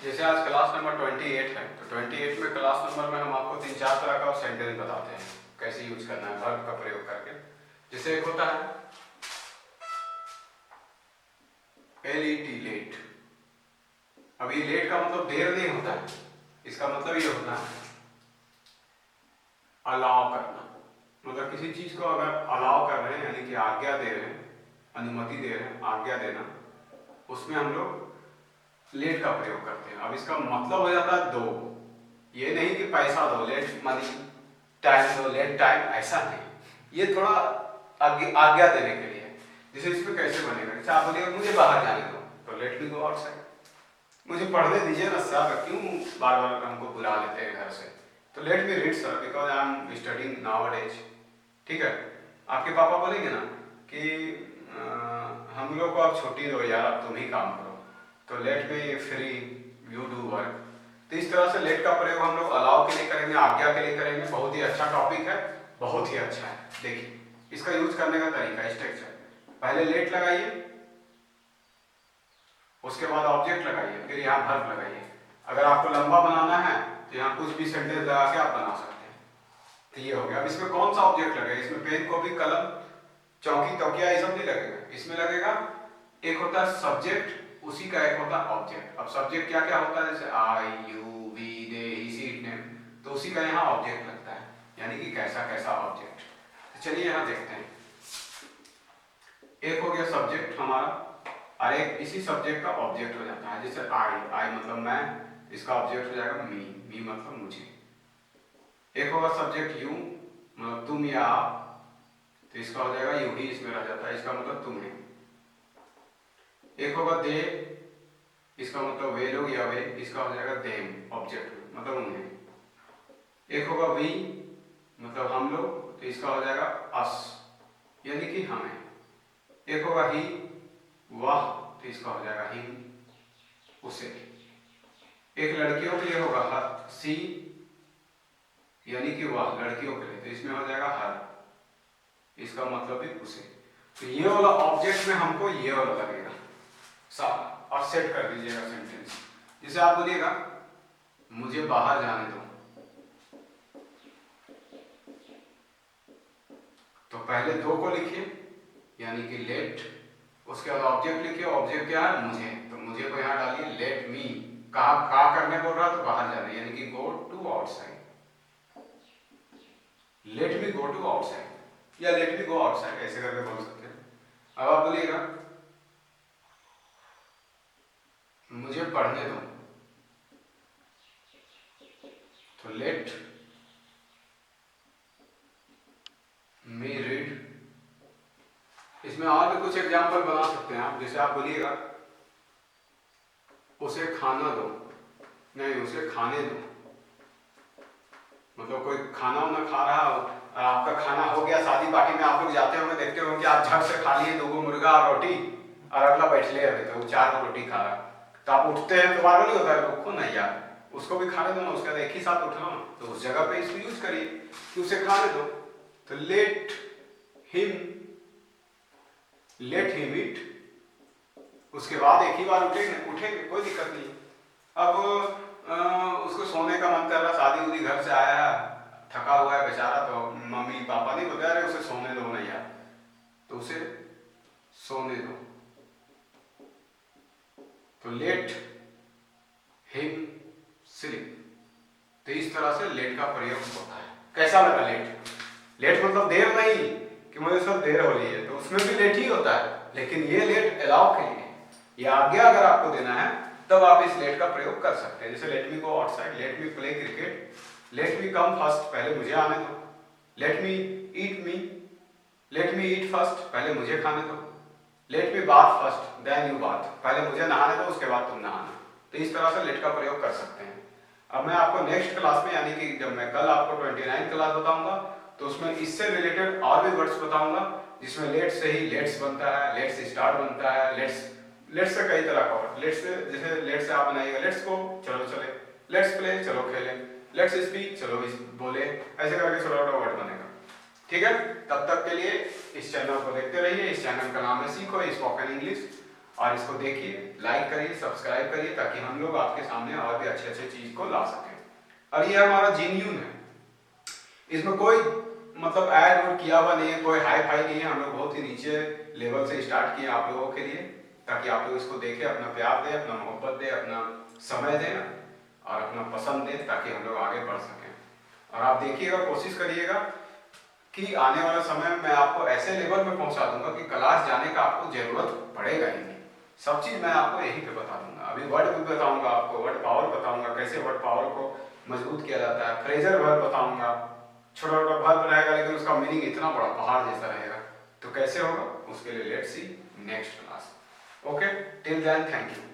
जैसे आज class number 28 है, तो 28 में क्लास नंबर में हम आपको 3-4 तरह का सेंटेंस बताते हैं कैसे यूज करना है वर्ब का प्रयोग करके। जैसे एक होता है LET, लेट। अब ये लेट का मतलब देर नहीं होता है, इसका मतलब ये होता है अलाउ करना। मतलब किसी चीज को अगर अलाउ कर रहे हैं यानी कि आज्ञा दे रहे हैं, अनुमति दे रहे हैं, आज्ञा देना, उसमें हम लोग लेट का प्रयोग करते हैं। अब इसका मतलब हो जाता है दो, ये नहीं कि पैसा दो, लेट मनी, टाइम दो, लेट टाइम, ऐसा नहीं। ये थोड़ा आज्ञा देने के लिए। जैसे इसमें कैसे बनेगा, जैसे आप बोलिएगा मुझे बाहर जाने दो, तो लेट मी गो आउटसाइड। मुझे पढ़ने दीजिए ना सर, क्यों बार बार हमको बुला लेते हैं घर से, तो let me read sir because I am studying nowadays. ठीक है, आपके पापा बोलेंगे ना कि हम लोग को अब छुट्टी दो यार, अब तुम ही काम करो, तो let me free you do work. तो इस तरह से लेट का प्रयोग हम लोग अलाउ के लिए करेंगे, आज्ञा के लिए करेंगे। बहुत ही अच्छा टॉपिक है, बहुत ही अच्छा है। देखिए इसका यूज करने का तरीका, स्ट्रक्चर, पहले लेट लगाइए, उसके बाद ऑब्जेक्ट लगाइए, फिर यहाँ वर्ब लगाइए। अगर आपको लंबा बनाना है तो यहाँ कुछ भी सेंटेंस लगा के आप बना सकते हैं। तो ये हो गया। अब इसमें कौन सा ऑब्जेक्ट लगेगा, इसमें पेन, कॉपी, कलम, चौकी, तकिया, ये सब नहीं लगेगा। इसमें लगेगा, एक होता है सब्जेक्ट, उसी का एक होता है ऑब्जेक्ट। अब सब्जेक्ट क्या क्या होता है, जैसे I, you, we, they, he, she, it, name, तो उसी का यहाँ ऑब्जेक्ट लगता है, यानी कि कैसा कैसा ऑब्जेक्ट। तो चलिए यहाँ देखते हैं। एक हो गया सब्जेक्ट हमारा, और एक इसी सब्जेक्ट का ऑब्जेक्ट हो जाता है। जैसे आई, आई मतलब मैं, इसका ऑब्जेक्ट हो जाएगा मी, मी मतलब मुझे। एक होगा सब्जेक्ट यू, मतलब तुम या आप, तो इसका हो जाएगा यू ही, इसमें रह जाता है, इसका मतलब तुम है। एक होगा दे, इसका मतलब वे लोग या वे, इसका हो जाएगा देम, ऑब्जेक्ट मतलब उन्हें। एक होगा वी, मतलब हम लोग, तो इसका हो जाएगा अस, यानी कि हमें। एक होगा ही, वह, तो इसका हो जाएगा हिम, उसे। एक लड़कियों के लिए होगा हर, सी, यानी कि वह लड़कियों के लिए, तो इसमें हो जाएगा हर, इसका मतलब भी उसे। तो ये वाला ऑब्जेक्ट में हमको ये वाला लगेगा सारा, और सेट कर दीजिएगा सेंटेंस। जैसे आप बोलिएगा मुझे बाहर जाने दो, तो पहले दो को लिखिए यानी कि लेट, उसके बाद ऑब्जेक्ट लिखिए, ऑब्जेक्ट क्या है मुझे, तो मुझे को यहाँ डालिए लेट मी। कहा करने बोल रहा तो बाहर जाने, यानी कि go to outside, let me go to outside या लेट मी गो आउटसाइड, ऐसे करके बोल सकते हैं। अब आप बोलिएगा मुझे पढ़ने दो, तो लेट मी रीड। इसमें और भी कुछ एग्जाम्पल बना सकते हैं आप। जैसे आप बोलिएगा उसे खाना दो, नहीं उसे खाने दो, मतलब कोई खाना वाना खा रहा हो, आपका खाना हो गया, शादी पार्टी में आप लोग जाते होंगे, देखते होंगे आप झट से खा लिए 2 मुर्गा और रोटी, और अगला बैठ ले अभी तो 4 रोटी खा रहा है, तो आप उठते हैं तो बार नहीं होता है रुको नहीं यार, उसको भी खाने दो ना, उसके बाद एक ही साथ उठना ना, तो उस जगह पे इसको यूज करिए कि उसे खाने दो। तो लेट हिम इट, उसके बाद एक ही बार उठेंगे कोई दिक्कत नहीं। अब उसको सोने का मन कर रहा, शादी उदी घर से आया है, थका हुआ है बेचारा, तो मम्मी पापा नहीं बता रहे उसे सोने दो ना यार, तो उसे सोने दो, तो लेट हिम स्लीप। तो इस तरह से लेट का प्रयोग होता है। कैसा लगा लेट? लेट मतलब देर नहीं कि मुझे सब देर हो रही है, तो उसमें भी लेट ही होता है, लेकिन ये लेट अलाउ के लिए, ये आज्ञा अगर आपको देना है तब आप इस लेट का प्रयोग कर सकते हैं। जैसे late me go outside, let मी play cricket, let me come first, पहले मुझे आने दो, लेट मी ईट फर्स्ट, पहले मुझे खाने दो, let me bath first then you bath, पहले मुझे नहाने दो उसके बाद तुम नहाना। तो इस तरह से लेट का प्रयोग कर सकते हैं। अब मैं आपको नेक्स्ट क्लास में, यानी कि जब मैं कल आपको 29 क्लास बताऊंगा, तो उसमें इससे रिलेटेड और भी वर्ड्स बताऊंगा, जिसमें लेट से ही लेट्स बनता है, लेट्स स्टार्ट बनता है, लेट्स से कई तरह का वर्ड, लेट्स से, जैसे लेट्स से आप बनाइएगा लेट्स गो चलो चले, लेट्स प्ले चलो खेलें, लेट्स स्पीक चलो बोले, ऐसे करके छोटा छोटा वर्ड बनेगा। ठीक है, तब तक के लिए इस चैनल को देखते रहिए। इस चैनल का नाम है सीखो स्पोकन इंग्लिश, और इसको देखिए, लाइक करिए, सब्सक्राइब करिए, ताकि हम लोग आपके सामने और भी अच्छे अच्छे चीज को ला सकें। और ये हमारा जीन्यून है, इसमें कोई मतलब ऐड वोड किया हुआ नहीं है, कोई हाई फाई नहीं है। हम लोग बहुत ही नीचे लेवल से स्टार्ट किए आप लोगों के लिए, ताकि आप लोग इसको देखें, अपना प्यार दें, अपना मोहब्बत दें, अपना समय दें और अपना पसंद दें, ताकि हम लोग आगे बढ़ सकें। और आप देखिएगा, कोशिश करिएगा कि आने वाला समय में मैं आपको ऐसे लेवल पे पहुंचा दूंगा कि क्लास जाने का आपको जरूरत पड़ेगा ही नहीं। सब चीज मैं आपको यहीं पे बता दूंगा। अभी वर्ड भी बताऊंगा आपको, वर्ड पावर बताऊंगा, कैसे वर्ड पावर को मजबूत किया जाता है, फ्रेजर वर्ड बताऊंगा। छोटा छोटा वर्ड रहेगा लेकिन उसका मीनिंग इतना बड़ा पहाड़ जैसा रहेगा, तो कैसे होगा उसके लिए let's see next class. Okay, till then thank you.